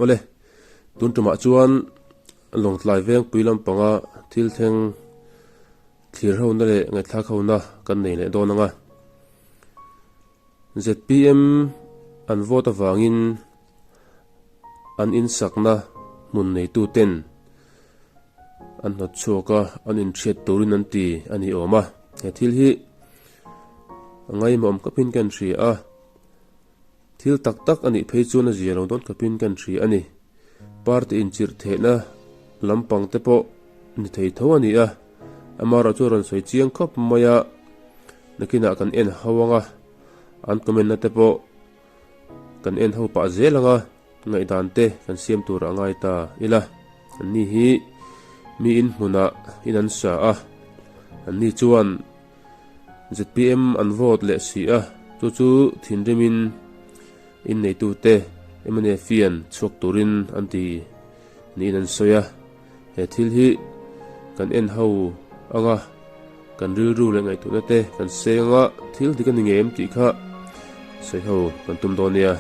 ole tun tuma chuan long tlai veng puilam panga thil theng thlir ho na le ngai thla kho na kan nei le don anga ZPM an vote awangin an in sakna mun nei tu ten an not choka an in thiat turin an ti ani oma he thil hi ngai mom kapin kan thri a thil tak tak ani phei chuna zia lo don kapin kan thri ani party in chir thena lampang te po ni thei tho ani a amara churan soi chiang khop maya nakina kan en hawanga an comment na te po kan en ho pa zelanga ngai dan te kan siam tur angai ta ila ani hi mi in huna inan sa a ani chuan ZPM an vote le si a chu thinrimin in nei tu te emane fian chok turin anti ni nan soya he thil hi kan en ho anga kan ru le ngai tu na te kan senga thil dikan ngem ti kha sei ho kan tum donia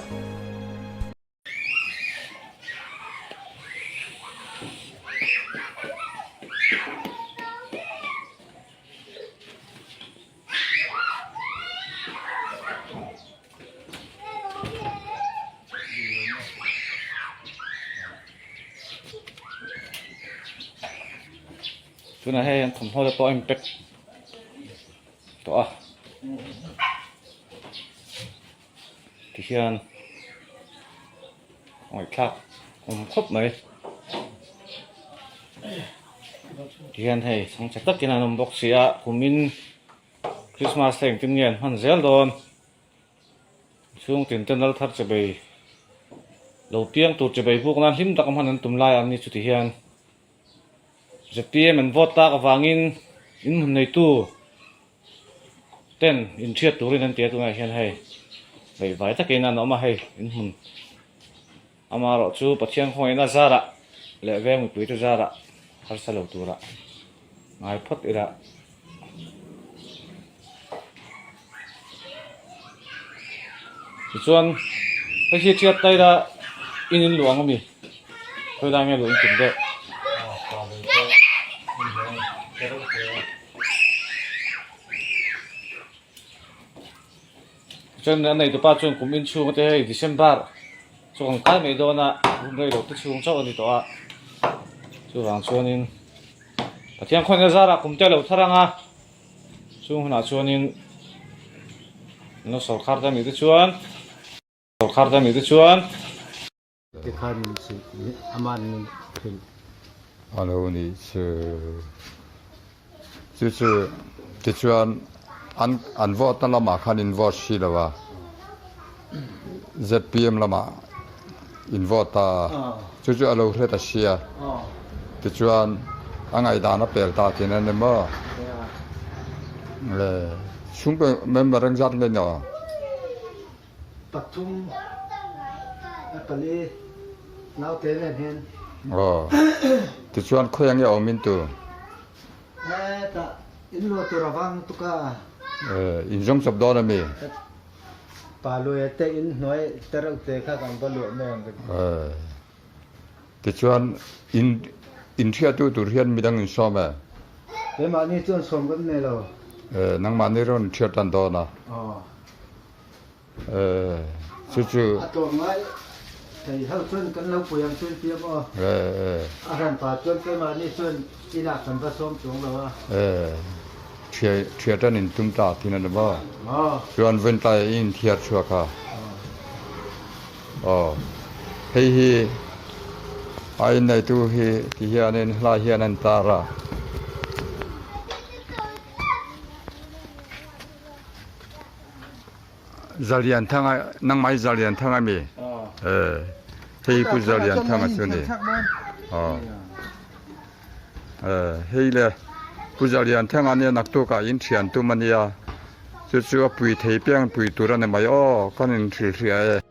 chỗ này hay thầm thôi là to em bếp to thì hiện hỏi khác khóc mấy thì hiện hay xong chắc tất cái nào bọc xía của mình Christmas thành kinh nghiệm hoàn dễ đòn xuống tiền chân nó thật sẽ bị đầu tiên tụt sẽ bị buộc nan hiếm đặc hoàn tụm lại anh đi chút thì hiện ZPM an vote ta awangin in mun nei tu ten in thiat turin an tia tu ngai hian hei vei vai takin an oma hei in mun amaro chu pathian hoina zara le veng pui tu zara har salo tura ngai phot ira chuan hi thiat tai ra in luang ami thôi đang nghe luang chừng đấy chân này tụi ba chung cũng in chung cái December chung cái mấy đó na hôm nay đầu tư chung cho anh tụi à chung hàng chung in tại tiếng con ra là cũng chơi lâu thằng à chung nào chung in nó sầu khát ra mấy cái chuan sầu khát ra mấy cái chuan cái khai mình sự aman thì alo ni chứ cái chuyện an vote tan lama khan in vote shi lawa ZPM lama in vote ta chu alo hre ta sia cái chuyện angai da na pel ta ken an ma le chung pe member rang zat le no patum apale nau te len hen cái chuyện khoyang ya omin tu ta in lo tu rawang tu ka in jong sab do na mi pa lo te in noi terau te kha kan ba lo me cái chuyện in thia tu hian midang in so ma te ma ni chon som kan ne lo nang ma ni ron thia tan do na chu to ngai thầy hậu chun kan lo pu yang chun pia mo aran pa chun te ma ni chun ina kan ba som chung lo thia tan in tum ta tin na ba chuan ven tai in thia chua kha hei hi ai nei tu hi ti hian en hla hian an ta ra zalian thanga nang mai zalian thanga mi hei pu zalian thanga chu ni hei le pu zalian thanga ne nak tu ka in thian tu mania chu pui thei piang pui turan ne mai kan in thri thri ai